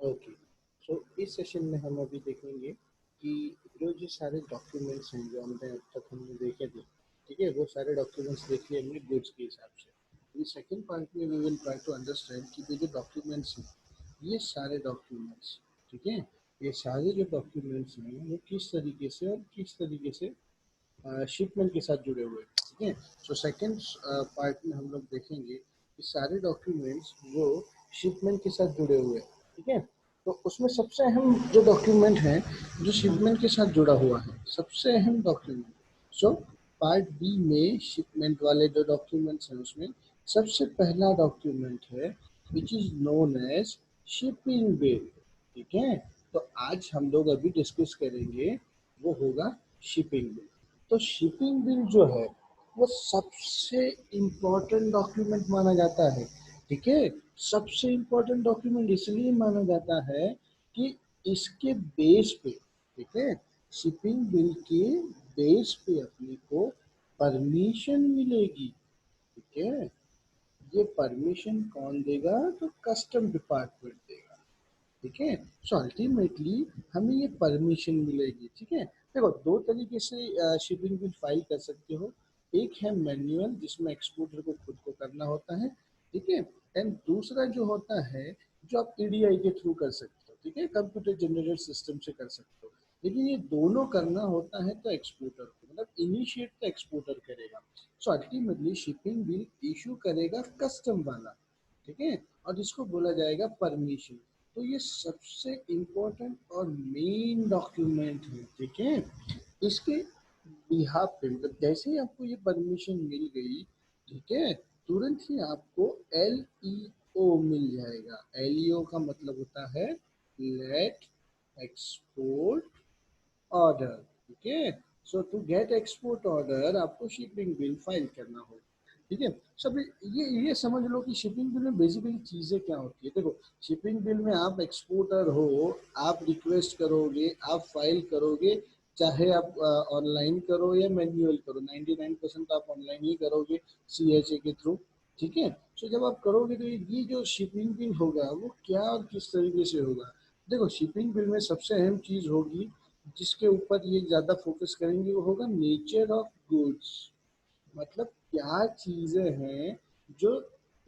Okay, सो इस session में हम अभी देखेंगे कि जो सारे डॉक्यूमेंट्स हैं जो हमने अब तक हमने देखे थे, ठीक है, वो सारे डॉक्यूमेंट्स देख लिए हमने गुड्स के हिसाब से। इस सेकंड पार्ट में we will try to understand कि ये जो डॉक्यूमेंट्स हैं, ये सारे डॉक्यूमेंट्स, ठीक है, ये सारे जो डॉक्यूमेंट्स हैं वो किस तरीके से और किस तरीके से शिपमेंट के साथ जुड़े हुए हैं, ठीक है। सो सेकंड पार्ट में हम लोग देखेंगे कि सारे डॉक्यूमेंट्स वो शिपमेंट के साथ जुड़े हुए हैं, ठीक है। तो उसमें सबसे अहम जो डॉक्यूमेंट है जो शिपमेंट के साथ जुड़ा हुआ है, सबसे अहम डॉक्यूमेंट, सो पार्ट बी में शिपमेंट वाले जो डॉक्यूमेंट्स हैं उसमें सबसे पहला डॉक्यूमेंट है which is known as shipping bill, ठीक है। तो आज हम लोग अभी डिस्कस करेंगे वो होगा शिपिंग बिल। तो शिपिंग बिल जो है वो सबसे इम्पोर्टेंट डॉक्यूमेंट माना जाता है, ठीक है। सबसे इम्पोर्टेंट डॉक्यूमेंट इसलिए माना जाता है कि इसके बेस पे, ठीक है, शिपिंग बिल के बेस पे अपने को परमिशन मिलेगी, ठीक है। ये परमिशन कौन देगा? तो कस्टम डिपार्टमेंट देगा, ठीक है। सो अल्टीमेटली हमें ये परमिशन मिलेगी, ठीक है। देखो दो तरीके से शिपिंग बिल फाइल कर सकते हो। एक है मैन्युअल जिसमें एक्सपोर्टर को खुद को करना होता है, ठीक है। एंड दूसरा जो होता है जो आप ईडीआई के थ्रू कर सकते हो, ठीक है, कंप्यूटर जनरेटेड सिस्टम से कर सकते हो। लेकिन ये दोनों करना होता है तो एक्सपोर्टर को, मतलब इनिशिएट तो एक्सपोर्टर करेगा। So ultimately shipping bill issue करेगा कस्टम वाला, ठीक है, और इसको बोला जाएगा परमिशन। तो ये सबसे इम्पोर्टेंट और मेन डॉक्यूमेंट है, ठीक है। इसके बिहाफ पे मतलब जैसे ही आपको ये परमिशन मिल गई, ठीक है, तुरंत ही आपको LEO मिल जाएगा। LEO का मतलब होता है लेट एक्सपोर्ट ऑर्डर, ठीक है। सो टू गेट एक्सपोर्ट ऑर्डर आपको शिपिंग बिल फाइल करना होगा, ठीक है। सब ये समझ लो कि शिपिंग बिल में बेसिकली चीज़ें क्या होती है। देखो शिपिंग बिल में आप एक्सपोर्टर हो, आप रिक्वेस्ट करोगे, आप फाइल करोगे, चाहे आप ऑनलाइन करो या मैन्युअल करो, 99% तो आप ऑनलाइन ही करोगे CHA के थ्रू, ठीक है। सो जब आप करोगे तो ये जो शिपिंग बिल होगा वो क्या और किस तरीके से होगा। देखो शिपिंग बिल में सबसे अहम चीज़ होगी जिसके ऊपर ये ज़्यादा फोकस करेंगे वो होगा नेचर ऑफ गुड्स, मतलब क्या चीज़ें हैं जो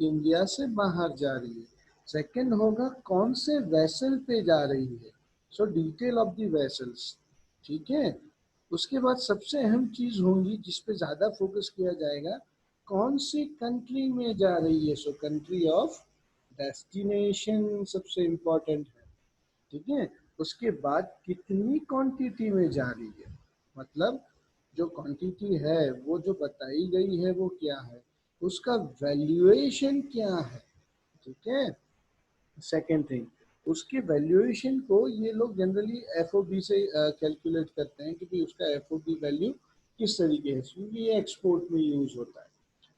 इंडिया से बाहर जा रही है। सेकंड होगा कौन से वेसल पे जा रही है, सो डिटेल ऑफ द वेसल्स, ठीक है। उसके बाद सबसे अहम चीज़ होंगी जिस पे ज़्यादा फोकस किया जाएगा, कौन सी कंट्री में जा रही है, सो कंट्री ऑफ डेस्टिनेशन सबसे इम्पोर्टेंट है, ठीक है। उसके बाद कितनी क्वांटिटी में जा रही है, मतलब जो क्वांटिटी है वो जो बताई गई है वो क्या है, उसका वैल्यूएशन क्या है, ठीक है। सेकेंड थिंग, उसके वैल्यूएशन को ये लोग जनरली FOB से कैलकुलेट करते हैं कि भाई उसका FOB वैल्यू किस तरीके है, क्योंकि ये एक्सपोर्ट में यूज होता है,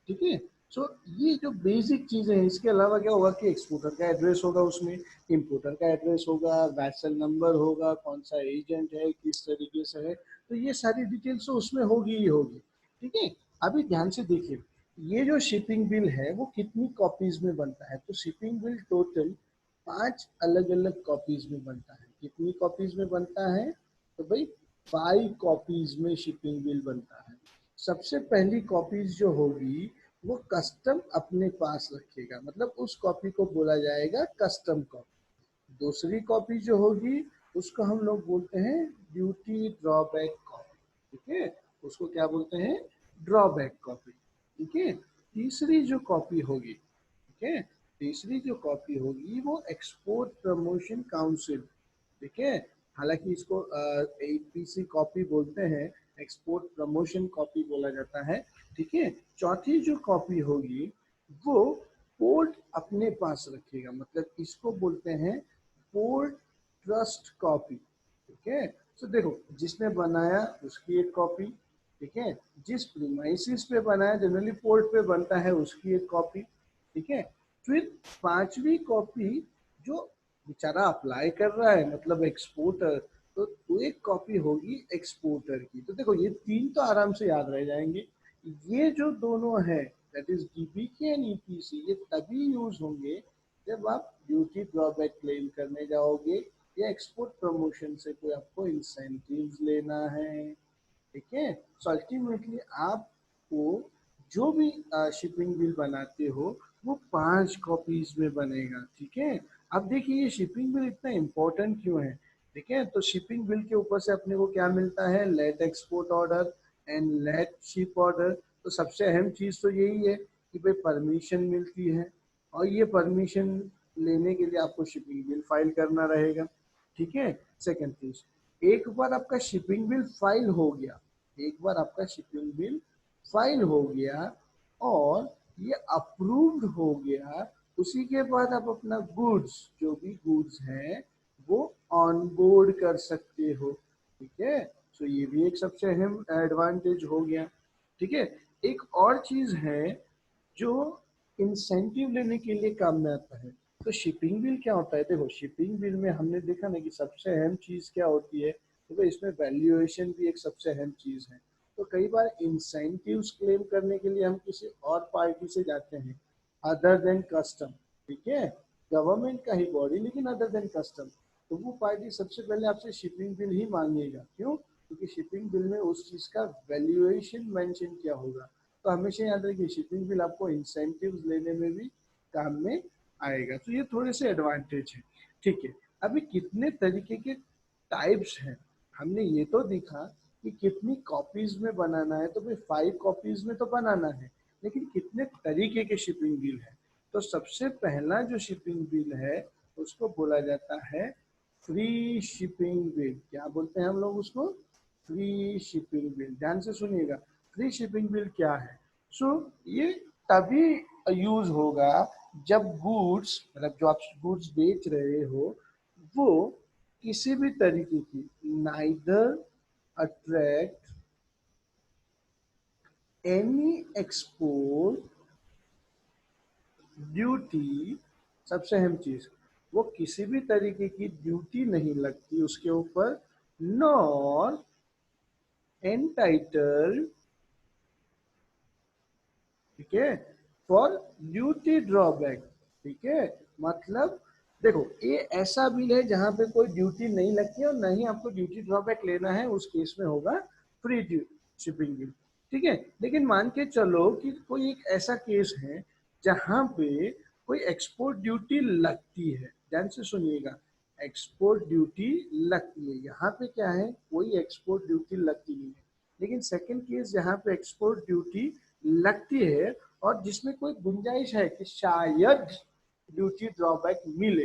ठीक है। सो ये जो बेसिक चीज़ें हैं, इसके अलावा क्या होगा कि एक्सपोर्टर का एड्रेस होगा, उसमें इंपोर्टर का एड्रेस होगा, वैसल नंबर होगा, कौन सा एजेंट है, किस तरीके से है, तो ये सारी डिटेल्स तो उसमें होगी ही होगी, ठीक है। अभी ध्यान से देखिए, ये जो शिपिंग बिल है वो कितनी कॉपीज में बनता है, तो शिपिंग बिल टोटल 5 अलग अलग कॉपीज में बनता है। कितनी कॉपीज में बनता है? तो भाई 5 कॉपीज में शिपिंग बिल बनता है। सबसे पहली कॉपीज जो होगी वो कस्टम अपने पास रखेगा, मतलब उस कॉपी को बोला जाएगा कस्टम कॉपी। दूसरी कॉपी जो होगी उसको हम लोग बोलते हैं ड्यूटी ड्रॉबैक कॉपी, ठीक है, उसको क्या बोलते हैं? ड्रॉबैक कॉपी, ठीक है। तीसरी जो कॉपी होगी, ठीक है, तीसरी जो कॉपी होगी वो एक्सपोर्ट प्रमोशन काउंसिल, ठीक है, हालांकि इसको APC कॉपी बोलते हैं, एक्सपोर्ट प्रमोशन कॉपी बोला जाता है, ठीक है। चौथी जो कॉपी होगी वो पोर्ट अपने पास रखेगा, मतलब इसको बोलते हैं पोर्ट ट्रस्ट कॉपी, ठीक है। तो देखो जिसने बनाया उसकी एक कॉपी, ठीक है, जिस प्रीमाइसिस पे बनाया जनरली पोर्ट पे बनता है उसकी एक कॉपी, ठीक है। फिर पांचवी कॉपी जो बेचारा अप्लाई कर रहा है मतलब एक्सपोर्टर, तो वो एक कॉपी होगी एक्सपोर्टर की। तो देखो ये तीन तो आराम से याद रह जाएंगे। ये जो दोनों है that is DBK and EPC, ये तभी यूज होंगे जब आप ड्यूटी ड्रॉबैक क्लेम करने जाओगे या एक्सपोर्ट प्रमोशन से कोई आपको इंसेंटिव्स लेना है, ठीक है। सो अल्टीमेटली आपको जो भी शिपिंग बिल बनाते हो वो 5 कॉपीज में बनेगा, ठीक है। अब देखिए ये शिपिंग बिल इतना इम्पोर्टेंट क्यों है, ठीक है। तो शिपिंग बिल के ऊपर से अपने को क्या मिलता है, let export order and let ship order. तो सबसे अहम चीज़ तो यही है कि भाई परमिशन मिलती है, और ये परमिशन लेने के लिए आपको शिपिंग बिल फाइल करना रहेगा, ठीक है। सेकेंड चीज, एक बार आपका शिपिंग बिल फाइल हो गया, एक बार आपका शिपिंग बिल फाइल हो गया और ये अप्रूव्ड हो गया, उसी के बाद आप अपना गुड्स, जो भी गुड्स हैं वो ऑन बोर्ड कर सकते हो, ठीक है। तो ये भी एक सबसे अहम एडवांटेज हो गया, ठीक है। एक और चीज है जो इंसेंटिव लेने के लिए काम में आता है। तो शिपिंग बिल क्या होता है, देखो शिपिंग बिल में हमने देखा ना कि सबसे अहम चीज क्या होती है, तो भाई इसमें वैल्यूएशन भी एक सबसे अहम चीज है। तो कई बार इंसेंटिव्स क्लेम करने के लिए हम किसी और पार्टी से जाते हैं अदर देन कस्टम, ठीक है। गवर्नमेंट का ही बॉडी लेकिन अदर देन कस्टम, तो वो पार्टी सबसे पहले आपसे शिपिंग बिल ही मांगेगा, क्यों, क्योंकि शिपिंग बिल में उस चीज का वैल्यूएशन मेंशन किया होगा। तो हमेशा याद रखिए शिपिंग बिल आपको इंसेंटिव्स लेने में भी काम में आएगा। तो ये थोड़े से एडवांटेज है, ठीक है। अभी कितने तरीके के टाइप्स हैं, हमने ये तो देखा कि कितनी कॉपीज में बनाना है, तो भाई 5 कॉपीज में तो बनाना है, लेकिन कितने तरीके के शिपिंग बिल है। तो सबसे पहला जो शिपिंग बिल है उसको बोला जाता है फ्री शिपिंग बिल। क्या बोलते हैं हम लोग उसको, फ्री शिपिंग बिल। ध्यान से सुनिएगा, फ्री शिपिंग बिल क्या है। सो ये तभी यूज होगा जब गुड्स, मतलब जो आप गुड्स बेच रहे हो वो किसी भी तरीके की neither attract any export duty, सबसे अहम चीज, वो किसी भी तरीके की ड्यूटी नहीं लगती उसके ऊपर, नॉर एंटाइटल्ड, ठीक है, फॉर ड्यूटी ड्रॉबैक, ठीक है। मतलब देखो ये ऐसा बिल है जहां पे कोई ड्यूटी नहीं लगती है और नहीं आपको ड्यूटी ड्रॉबैक लेना है, उस केस में होगा फ्री शिपिंग बिल, ठीक है। लेकिन मान के चलो कि कोई एक ऐसा केस है जहां पे कोई एक्सपोर्ट ड्यूटी लगती है, ध्यान से सुनिएगा, एक्सपोर्ट ड्यूटी लगती है, यहाँ पे क्या है, कोई एक्सपोर्ट ड्यूटी लगती नहीं है। लेकिन सेकंड केस जहाँ पे एक्सपोर्ट ड्यूटी लगती है और जिसमें कोई गुंजाइश है कि शायद ड्यूटी ड्रॉबैक मिले,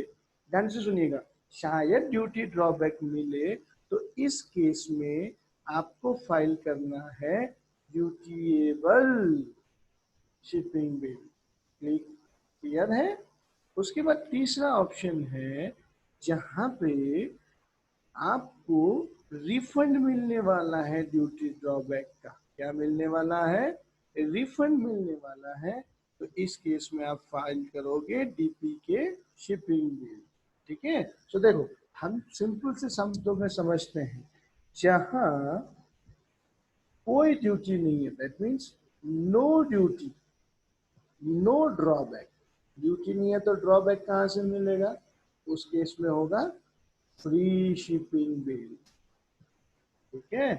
ध्यान से सुनिएगा, शायद ड्यूटी ड्रॉबैक मिले, तो इस केस में आपको फाइल करना है ड्यूटीएबल शिपिंग बिल, क्लियर है। उसके बाद तीसरा ऑप्शन है जहां पे आपको रिफंड मिलने वाला है ड्यूटी ड्रॉबैक का, क्या मिलने वाला है, रिफंड मिलने वाला है। तो इस केस में आप फाइल करोगे डीपी के शिपिंग बिल, ठीक है। तो देखो हम सिंपल से शब्दों में समझते हैं, जहां कोई ड्यूटी नहीं है, that means no duty, no drawback, duty नहीं है तो ड्रॉबैक कहाँ से मिलेगा, उस केस में होगा फ्री शिपिंग बिल, ठीक है।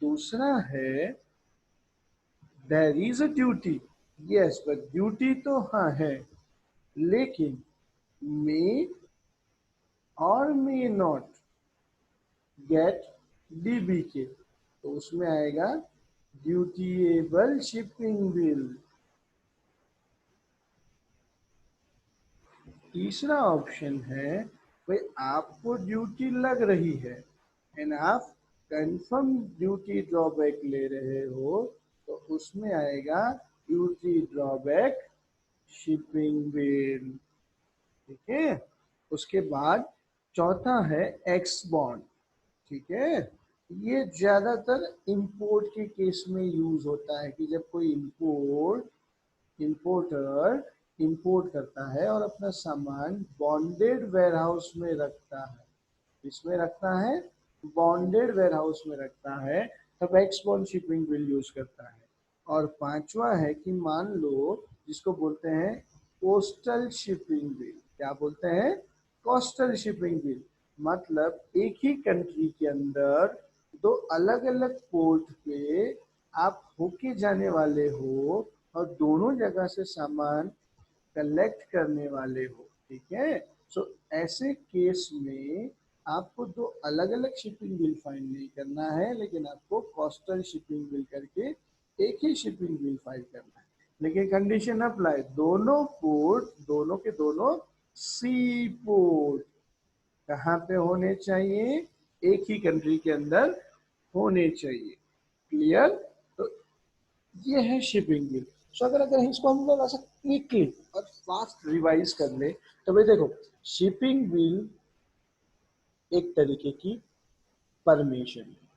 दूसरा है there is a duty, yes but duty तो हाँ है, लेकिन मे और मे नॉट गेट डीबी के, तो उसमें आएगा ड्यूटीएबल शिपिंग बिल। तीसरा ऑप्शन है भाई आपको ड्यूटी लग रही है एंड आप कंफर्म ड्यूटी ड्रॉबैक ले रहे हो, तो उसमें आएगा ड्यूटी ड्रॉबैक शिपिंग बिल, ठीक है। उसके बाद चौथा है एक्स बॉन्ड, ठीक है। ये ज्यादातर इंपोर्ट के केस में यूज होता है कि जब कोई इंपोर्टर इंपोर्ट करता है और अपना सामान बॉन्डेड वेयरहाउस में रखता है, इसमें रखता है, बॉन्डेड वेयरहाउस में रखता है, तब x bond shipping bill use करता है। और पांचवा है कि मान लो जिसको बोलते हैं पोस्टल शिपिंग बिल, क्या बोलते हैं, कोस्टल शिपिंग बिल। मतलब एक ही कंट्री के अंदर दो अलग अलग पोर्ट पे आप होके जाने वाले हो और दोनों जगह से सामान कलेक्ट करने वाले हो, ठीक है। सो ऐसे केस में आपको दो अलग अलग शिपिंग बिल फाइल नहीं करना है, लेकिन आपको कोस्टल शिपिंग बिल करके एक ही शिपिंग बिल फाइल करना है। लेकिन कंडीशन अप्लाई, दोनों पोर्ट, दोनों के दोनों सी पोर्ट कहाँ पे होने चाहिए, एक ही कंट्री के अंदर होने चाहिए। क्लियर। तो ये है शिपिंग बिल। सो अगर इसको हम लोग ऐसा क्विकली और फास्ट रिवाइज कर ले तो भाई देखो, शिपिंग बिल एक तरीके की परमिशन है,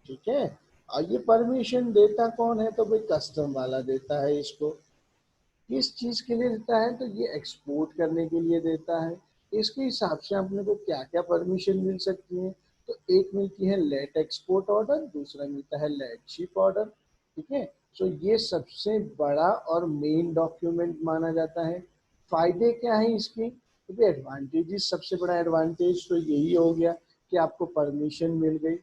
ठीक है। और ये परमिशन देता कौन है, तो भाई कस्टम वाला देता है इसको। किस चीज के लिए देता है, तो ये एक्सपोर्ट करने के लिए देता है। इसके हिसाब से अपने को क्या क्या परमिशन मिल सकती है, तो एक मिलती है लेट एक्सपोर्ट ऑर्डर, दूसरा मिलता है लेट शिप ऑर्डर, ठीक है। सो ये सबसे बड़ा और मेन डॉक्यूमेंट माना जाता है। फायदे क्या है इसके, तो एडवांटेजेस, सबसे बड़ा एडवांटेज तो यही हो गया कि आपको परमिशन मिल गई,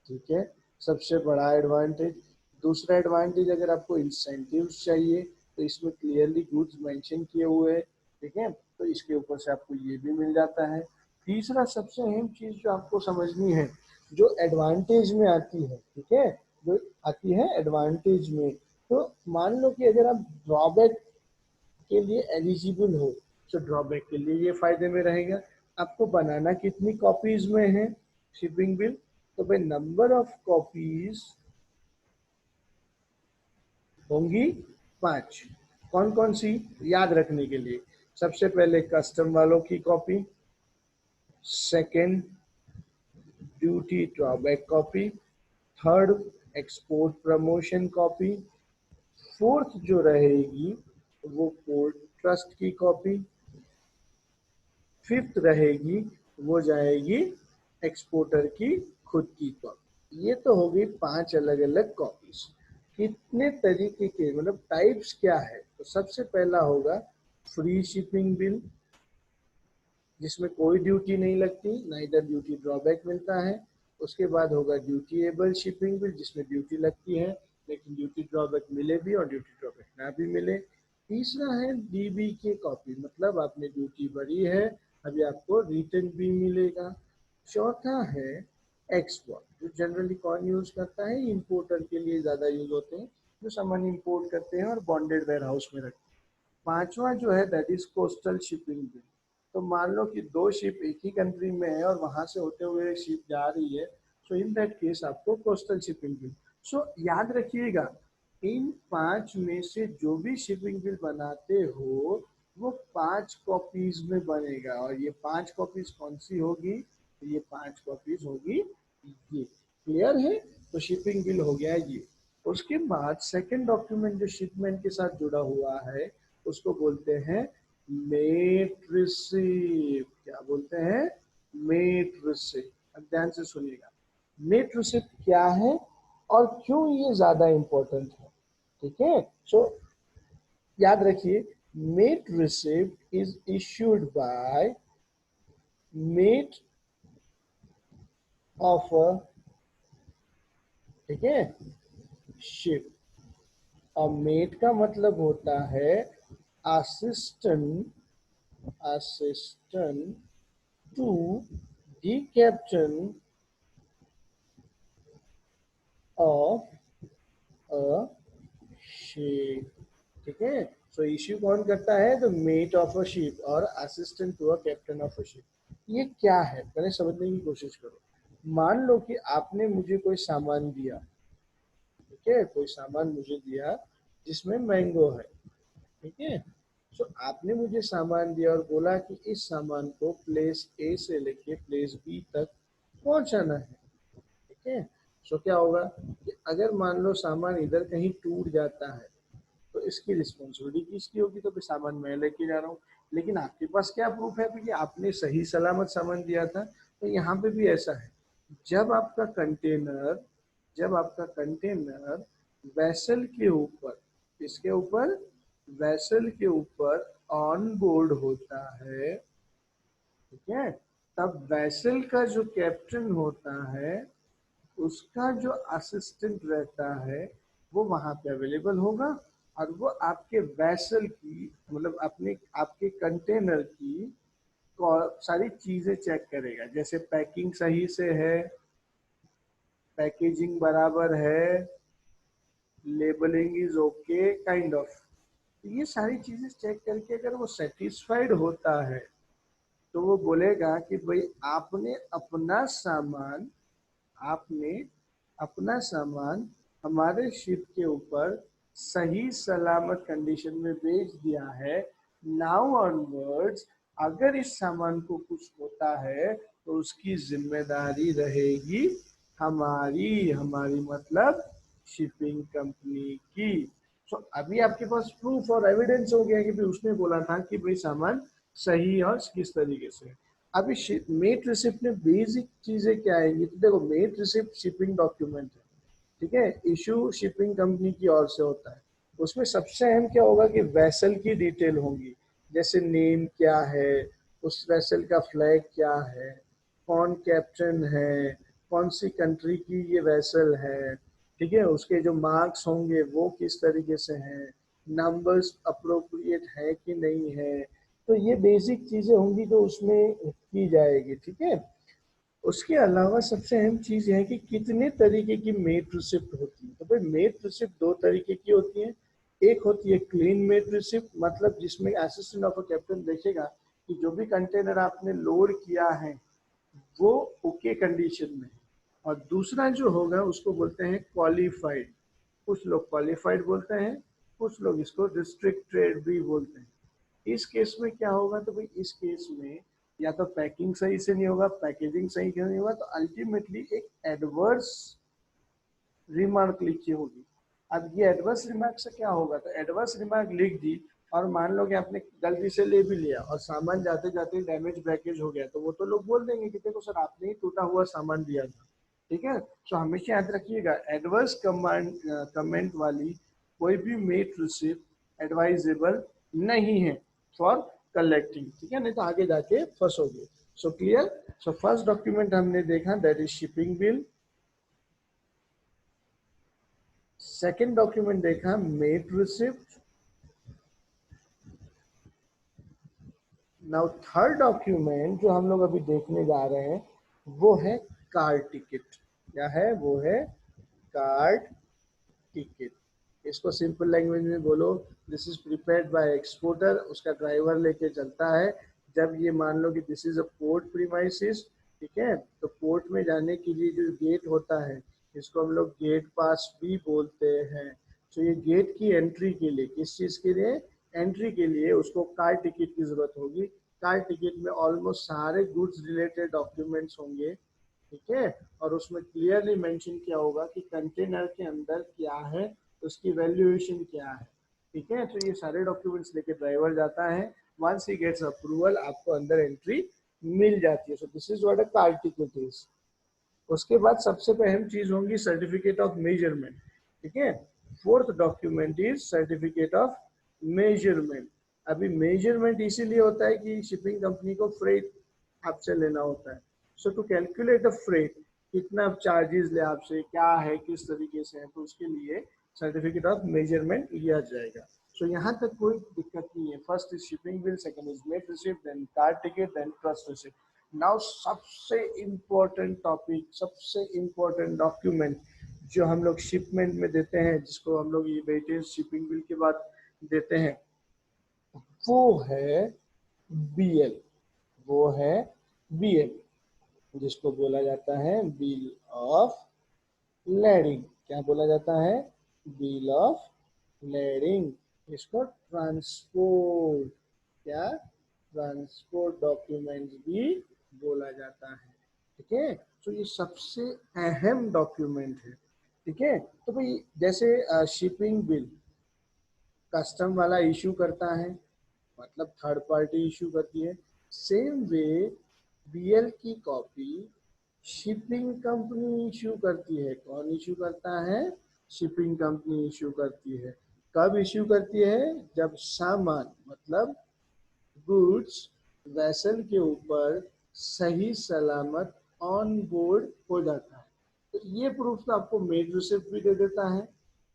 ठीक है, सबसे बड़ा एडवांटेज। दूसरा एडवांटेज, अगर आपको इंसेंटिव्स चाहिए तो इसमें क्लियरली गुड्स मेंशन किए हुए हैं, ठीक है, तो इसके ऊपर से आपको ये भी मिल जाता है। तीसरा सबसे अहम चीज जो आपको समझनी है, जो एडवांटेज में आती है, ठीक है, जो आती है एडवांटेज में, तो मान लो कि अगर आप ड्रॉबैक के लिए एलिजिबल हो, तो ड्रॉबैक के लिए ये फायदे में रहेगा। आपको बनाना कितनी कॉपीज में है शिपिंग बिल, तो भाई नंबर ऑफ कॉपीज होंगी 5। कौन कौन सी, याद रखने के लिए, सबसे पहले कस्टम वालों की copy, second duty drawback copy, third export promotion copy, fourth जो रहेगी वो पोर्ट ट्रस्ट की कॉपी, फिफ्थ रहेगी वो जाएगी एक्सपोर्टर की खुद की कॉपी। ये तो हो गई 5 अलग अलग कॉपीज। कितने तरीके के, मतलब टाइप्स क्या है, तो सबसे पहला होगा फ्री शिपिंग बिल, जिसमें कोई ड्यूटी नहीं लगती, ना इधर ड्यूटी ड्रॉबैक मिलता है। उसके बाद होगा ड्यूटीएबल शिपिंग बिल, जिसमें ड्यूटी लगती है लेकिन ड्यूटी ड्रॉबैक मिले भी और ड्यूटी ड्रॉबैक ना भी मिले। तीसरा है डीबी के कॉपी, मतलब आपने ड्यूटी भरी है, अभी आपको रिटर्न भी मिलेगा। चौथा है एक्सपोर्ट, जो जनरली कौन यूज करता है, इंपोर्टर के लिए ज्यादा यूज होते हैं, जो सामान इंपोर्ट करते हैं और बॉन्डेड वेयर हाउस में रखते हैं। पांचवा जो है that is coastal shipping bill. तो मान लो कि दो शिप एक ही कंट्री में है और वहां से होते हुए शिप जा रही है, सो इन दैट केस आपको कोस्टल शिपिंग बिल। सो याद रखिएगा, इन 5 में से जो भी शिपिंग बिल बनाते हो वो 5 कॉपीज में बनेगा। और ये 5 कॉपीज कौन सी होगी, तो ये 5 कॉपीज होगी ये। क्लियर है। तो शिपिंग बिल हो गया ये। उसके बाद सेकंड डॉक्यूमेंट जो शिपमेंट के साथ जुड़ा हुआ है उसको बोलते हैं मेट रिसिप्ट। क्या बोलते हैं, मेट रिसिप्ट। अब ध्यान से सुनिएगा, मेट रिसिप्ट क्या है और क्यों ये ज्यादा इंपॉर्टेंट है, ठीक है। सो याद रखिए, mate receipt is issued by mate of a, ठीक है, शिप। और मेट का मतलब होता है assistant, assistant to the captain of a ship, ठीक है। सो इश्यू कौन करता है, तो मेट ऑफ अ शिप और assistant to a captain of a ship. ये क्या है, पहले समझने की कोशिश करो। मान लो कि आपने मुझे कोई सामान दिया, ठीक है, कोई सामान मुझे दिया जिसमें मैंगो है, ठीक है। सो आपने मुझे सामान दिया और बोला कि इस सामान को प्लेस ए से लेके प्लेस बी तक पहुंचाना है, ठीक है। सो क्या होगा कि अगर मान लो सामान इधर कहीं टूट जाता है तो इसकी रिस्पॉन्सिबिलिटी किसकी होगी, तो फिर सामान मैं लेके जा रहा हूँ। लेकिन आपके पास क्या प्रूफ है कि आपने सही सलामत सामान दिया था, तो यहाँ पे भी ऐसा है। जब आपका कंटेनर, जब आपका कंटेनर वैसल के ऊपर, इसके ऊपर, वैसल के ऊपर ऑन बोर्ड होता है, ठीक है, तब वैसल का जो कैप्टन होता है उसका जो असिस्टेंट रहता है वो वहां पे अवेलेबल होगा, और वो आपके वैसल की मतलब अपने आपके कंटेनर की सारी चीजें चेक करेगा, जैसे पैकिंग सही से है, पैकेजिंग बराबर है, labelling is okay kind of. ये सारी चीजें चेक करके अगर वो सेटिस्फाइड होता है तो वो बोलेगा कि भाई आपने अपना सामान हमारे शिप के ऊपर सही सलामत कंडीशन में भेज दिया है। नाउ ऑनवर्ड्स अगर इस सामान को कुछ होता है तो उसकी जिम्मेदारी रहेगी हमारी, हमारी मतलब शिपिंग कंपनी की। तो अभी आपके पास प्रूफ और एविडेंस हो गया कि भाई उसने बोला था कि भाई सामान सही और किस तरीके से। अभी मेट रिसिप्ट में बेसिक चीजें क्या आएंगी, तो देखो मेट रिसिप्ट शिपिंग डॉक्यूमेंट है, ठीक है, इशू शिपिंग कंपनी की ओर से होता है। उसमें सबसे अहम क्या होगा कि वेसल की डिटेल होंगी, जैसे नेम क्या है, उस वेसल का फ्लैग क्या है, कौन कैप्टन है, कौन सी कंट्री की ये वेसल है, ठीक है, उसके जो मार्क्स होंगे वो किस तरीके से हैं, नंबर्स अप्रोप्रिएट है कि नहीं है। तो ये बेसिक चीजें होंगी जो उसमें की जाएगी, ठीक है। उसके अलावा सबसे अहम चीज है कि कितने तरीके की मेट रिसिप्ट होती है। तो भाई मेट रिसिप्ट दो तरीके की होती है। एक होती है क्लीन मेट रिसिप्ट, मतलब जिसमें असिस्टेंट ऑफ अ कैप्टन देखेगा कि जो भी कंटेनर आपने लोड किया है वो ओके कंडीशन में है। और दूसरा जो होगा उसको बोलते हैं क्वालिफाइड, कुछ लोग क्वालिफाइड बोलते हैं, कुछ लोग इसको रिस्ट्रिक्टेड भी बोलते हैं। इस केस में क्या होगा, तो भाई इस केस में या तो पैकिंग सही से नहीं होगा, पैकेजिंग सही से नहीं होगा, तो अल्टीमेटली एक एडवर्स रिमार्क लिखी होगी। अब ये एडवर्स रिमार्क से क्या होगा, तो एडवर्स रिमार्क लिख दी और मान लो कि आपने गलती से ले भी लिया और सामान जाते जाते डैमेज ब्रेकेज हो गया, तो वो तो लोग बोल देंगे कि देखो सर आपने ही टूटा हुआ सामान दिया था, ठीक है। तो हमेशा याद रखिएगा एडवर्स कमेंट वाली कोई भी मेट रिसिप्ट एडवाइजेबल नहीं है फॉर कलेक्टिंग, ठीक है, नहीं तो आगे जाके फंसोगे। So clear. So first document हमने देखा that is shipping bill, second document देखा mate receipt. Now third document जो हम लोग अभी देखने जा रहे हैं वो है कार टिकट। क्या है वो, है कार टिकट। इसको सिंपल लैंग्वेज में बोलो, this is prepared by exporter, उसका ड्राइवर लेके चलता है। जब ये मान लो कि this is a port premises, ठीक है, तो पोर्ट में जाने के लिए जो गेट होता है इसको हम लोग गेट पास भी बोलते हैं। तो ये गेट की एंट्री के लिए, किस चीज के लिए, एंट्री के लिए उसको कार टिकट की जरूरत होगी। कार टिकट में ऑलमोस्ट सारे गुड्स रिलेटेड डॉक्यूमेंट्स होंगे, ठीक है, और उसमें क्लियरली मेंशन किया होगा कि कंटेनर के अंदर क्या है, उसकी वैल्यूएशन क्या है, ठीक है। तो ये सारे डॉक्यूमेंट्स लेके ड्राइवर जाता है, वंस ही गेट्स अप्रूवल आपको अंदर एंट्री मिल जाती है। So this is what a car ticket is. उसके बाद सबसे अहम चीज होंगी सर्टिफिकेट ऑफ मेजरमेंट, ठीक है। Fourth document is certificate of measurement. अभी मेजरमेंट इसीलिए होता है कि शिपिंग कंपनी को फ्रेट आपसे लेना होता है। सो टू कैलकुलेट अ फ्रेट, कितना चार्जेस ले आपसे, क्या है, किस तरीके से है, तो उसके लिए सर्टिफिकेट ऑफ मेजरमेंट लिया जाएगा। सो यहाँ तक कोई दिक्कत नहीं है। First is shipping bill, second is mate receipt, then car ticket, then trust receipt. Now सबसे इम्पोर्टेंट टॉपिक, सबसे इम्पोर्टेंट डॉक्यूमेंट जो हम लोग शिपमेंट में देते हैं, जिसको हम लोग ये वेटेज शिपिंग बिल के बाद देते हैं, वो है बीएल। वो है बीएल, जिसको बोला जाता है बिल ऑफ लेडिंग। क्या बोला जाता है, बिल ऑफ लेडिंग। इसको ट्रांसपोर्ट, क्या, ट्रांसपोर्ट डॉक्यूमेंट भी बोला जाता है, ठीक है। तो ये सबसे अहम डॉक्यूमेंट है, ठीक है। तो भाई जैसे शिपिंग बिल कस्टम वाला इशू करता है, मतलब थर्ड पार्टी इशू करती है, सेम वे बीएल की कॉपी शिपिंग कंपनी इशू करती है। कौन इशू करता है, शिपिंग कंपनी इशू करती है। कब इशू करती है, जब सामान मतलब गुड्स वेसल के ऊपर सही सलामत ऑन बोर्ड हो जाता है। तो ये प्रूफ तो आपको मेड रिसिप्ट भी दे देता है,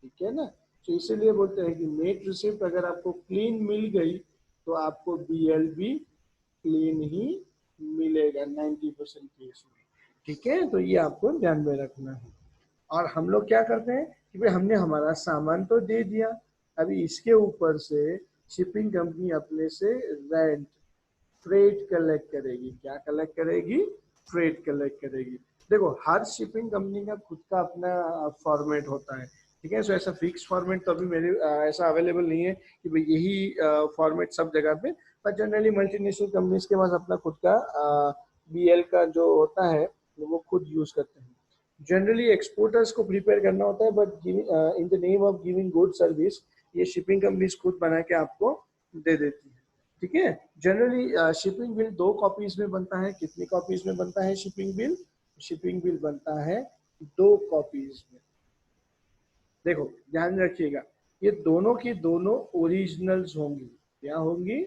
ठीक है ना। तो इसीलिए बोलते हैं कि मेड रिसिप्ट अगर आपको क्लीन मिल गई तो आपको बीएल भी क्लीन ही मिलेगा 90% केस में, ठीक है। तो ये आपको ध्यान में रखना है। और हम लोग क्या करते हैं कि भाई हमने हमारा सामान तो दे दिया, अभी इसके ऊपर से शिपिंग कंपनी अपने से रेंट फ्रेट कलेक्ट करेगी। क्या कलेक्ट करेगी? फ्रेट कलेक्ट करेगी। देखो हर शिपिंग कंपनी का खुद का अपना फॉर्मेट होता है, ठीक है। सो ऐसा फिक्स फॉर्मेट तो अभी मेरे ऐसा अवेलेबल नहीं है कि भाई यही फॉर्मेट सब जगह पे, पर जनरली मल्टीनेशनल कंपनीज के पास अपना खुद का बीएल का जो होता है वो खुद यूज करते हैं। जनरली एक्सपोर्टर्स को प्रिपेयर करना होता है, but in the name of giving good service ये शिपिंग कंपनीज खुद बना के आपको दे देती है, ठीक है। जनरली शिपिंग बिल 2 कॉपीज में बनता है। कितनी कॉपीज में बनता है शिपिंग बिल? शिपिंग बिल बनता है 2 कॉपीज में। देखो ध्यान रखिएगा, ये दोनों की दोनों ओरिजिनल्स होंगी। क्या होंगी?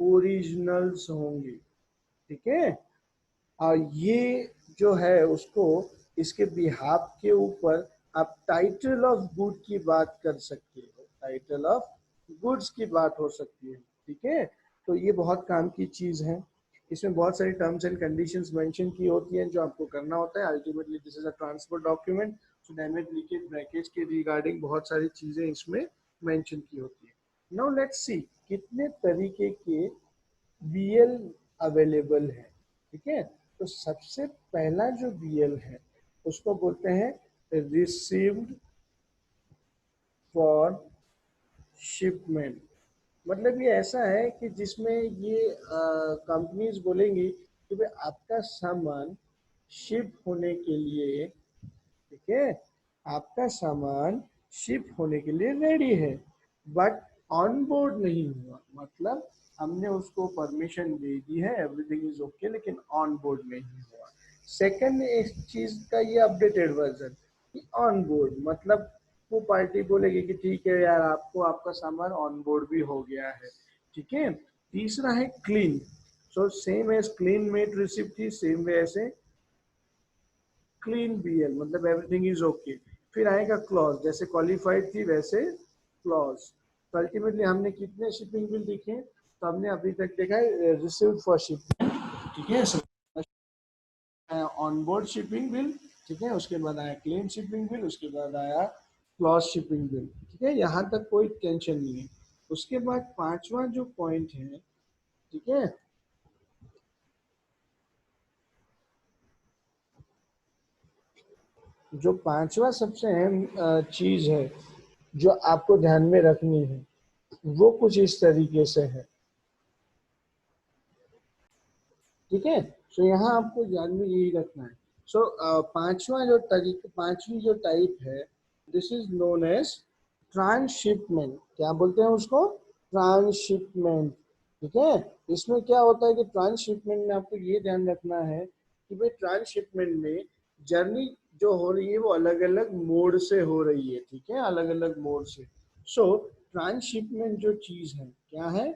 ओरिजिनल्स होंगी, ठीक है। और ये जो है उसको इसके बिहाफ के ऊपर आप टाइटल ऑफ गुड की बात कर सकते हो, टाइटल ऑफ गुड्स की बात हो सकती है, ठीक है। तो ये बहुत काम की चीज है। इसमें बहुत सारी टर्म्स एंड कंडीशंस मेंशन की होती हैं जो आपको करना होता है। Ultimately this is a transfer document, so damage leakage breakage के रिगार्डिंग बहुत सारी चीजें इसमें मेंशन की होती है। नाउ लेट्स सी कितने तरीके के बीएल अवेलेबल है, ठीक है। तो सबसे पहला जो बीएल है उसको बोलते हैं रिसीव्ड फॉर शिपमेंट। मतलब ये ऐसा है कि जिसमें ये कंपनीज बोलेंगी कि भाई आपका सामान शिप होने के लिए, ठीक है, आपका सामान शिप होने के लिए रेडी है, बट ऑन बोर्ड नहीं हुआ। मतलब हमने उसको परमिशन दे दी है, एवरीथिंग इज ओके, लेकिन ऑन बोर्ड नहीं हुआ। सेकंड इस चीज का ये अपडेटेड वर्जन कि ऑन बोर्ड मतलब वो पार्टी बोलेगी कि ठीक है यार आपको आपका सामान ऑन बोर्ड भी हो गया है, ठीक है। तीसरा है clean. So same as clean mate receipt थी, सेम वे ऐसे क्लीन बीएल मतलब एवरीथिंग इज ओके। फिर आएगा क्लॉज, जैसे क्वालिफाइड थी वैसे क्लॉज। तो अल्टीमेटली हमने कितने शिपिंग बिल देखे? तो हमने अभी तक देखा है रिसीव्ड फॉर शिपिंग, ठीक है, ऑन बोर्ड शिपिंग बिल, ठीक है, उसके बाद आया क्लीन शिपिंग बिल, उसके बाद आया क्लॉज शिपिंग बिल, ठीक है। यहाँ तक कोई टेंशन नहीं है। उसके बाद पांचवा जो पॉइंट है, ठीक है, जो पांचवा सबसे अहम चीज है जो आपको ध्यान में रखनी है वो कुछ इस तरीके से है, ठीक है। सो यहाँ आपको ध्यान में यही रखना है। सो पांचवा जो तरीका, पांचवी जो टाइप है, this is known as transshipment. क्या बोलते हैं उसको? ट्रांसशिपमेंट, ठीक है। इसमें क्या होता है कि ट्रांसशिपमेंट में आपको ये ध्यान रखना है कि भाई ट्रांसशिपमेंट में जर्नी जो हो रही है वो अलग अलग मोड से हो रही है, ठीक है, अलग अलग मोड से। सो ट्रांसशिपमेंट जो चीज है क्या है?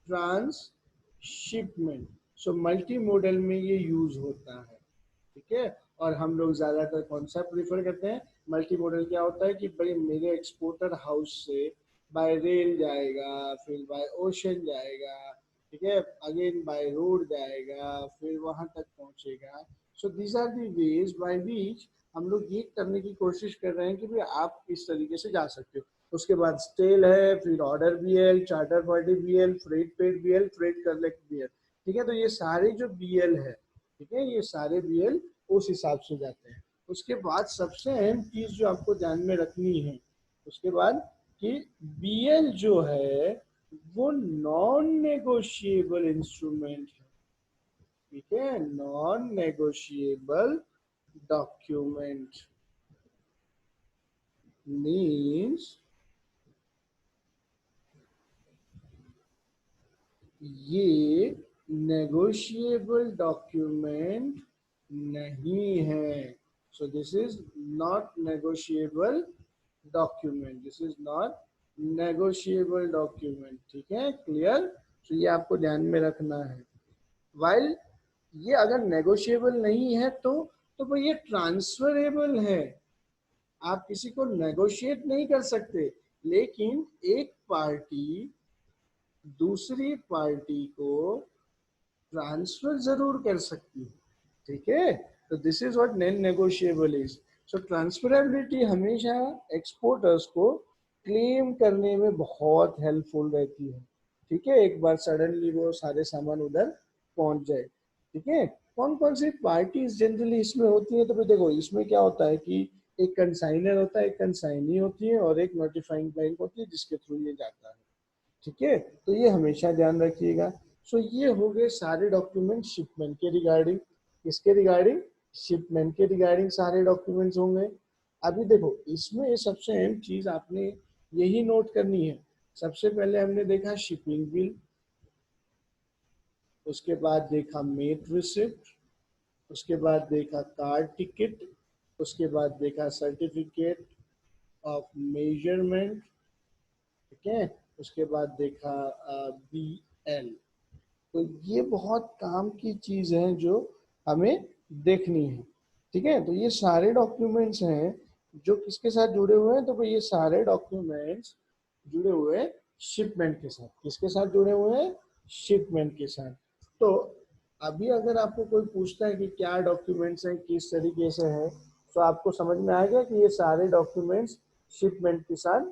ट्रांसशिपमेंट। सो मल्टी मॉडल में ये यूज होता है, ठीक है। और हम लोग ज़्यादातर कौन सा प्रीफर करते हैं? Multi modal. क्या होता है कि भाई मेरे एक्सपोर्टर हाउस से बाय रेल जाएगा, फिर बाय ओशन जाएगा, ठीक है, अगेन बाय रोड जाएगा, फिर वहां तक पहुंचेगा। So these are the ways by which हम लोग ये करने की कोशिश कर रहे हैं कि भाई आप इस तरीके से जा सकते हो। उसके बाद स्टेल है, फिर order BL, charter party BL, freight paid BL, freight collect BL, ठीक है। तो ये सारे जो बीएल है, ठीक है, ये सारे बीएल उस हिसाब से जाते हैं। उसके बाद सबसे अहम चीज जो आपको ध्यान में रखनी है उसके बाद कि बीएल जो है वो नॉन नेगोशिएबल इंस्ट्रूमेंट है, ठीक है, नॉन नेगोशिएबल डॉक्यूमेंट मीन्स ये नेगोशिएबल डॉक्यूमेंट नहीं है। So this is not negotiable document, this is not negotiable document, ठीक है, क्लियर। तो ये आपको ध्यान में रखना है। वाइल ये अगर नेगोशिएबल नहीं है तो भाई ये ट्रांसफरेबल है, आप किसी को नेगोशिएट नहीं कर सकते, लेकिन एक पार्टी दूसरी पार्टी को ट्रांसफर जरूर कर सकती है, ठीक है। तो this is what non negotiable is. So transferability हमेशा एक्सपोर्टर्स को क्लेम करने में बहुत हेल्पफुल रहती है, ठीक है। एक बार सडनली वो सारे सामान उधर पहुंच जाए, ठीक है। कौन कौन सी पार्टीज जनरली इसमें होती है, तो फिर देखो इसमें क्या होता है कि एक कंसाइनर होता है, एक कंसाइनी होती है और एक नोटिफाइंग बैंक होती है जिसके थ्रू ये जाता है, ठीक है। तो ये हमेशा ध्यान रखिएगा। सो ये हो गए सारे डॉक्यूमेंट शिपमेंट के रिगार्डिंग। किसके रिगार्डिंग? शिपमेंट के रिगार्डिंग सारे डॉक्यूमेंट्स होंगे। अभी देखो इसमें सबसे अहम चीज आपने यही नोट करनी है। सबसे पहले हमने देखा शिपिंग बिल, उसके बाद देखा मेट रिसिप्ट, उसके बाद देखा कार्ड टिकट, उसके बाद देखा सर्टिफिकेट ऑफ मेजरमेंट, ठीक है। उसके बाद देखा BL। तो ये बहुत काम की चीज है जो हमें देखनी है, ठीक है। तो ये सारे डॉक्यूमेंट्स हैं जो किसके साथ जुड़े हुए हैं, तो भाई ये सारे डॉक्यूमेंट्स जुड़े हुए हैं शिपमेंट के साथ। किसके साथ जुड़े हुए हैं? शिपमेंट के साथ। तो अभी अगर आपको कोई पूछता है कि क्या डॉक्यूमेंट्स हैं, किस तरीके से है, तो आपको समझ में आ गया कि ये सारे डॉक्यूमेंट्स शिपमेंट के साथ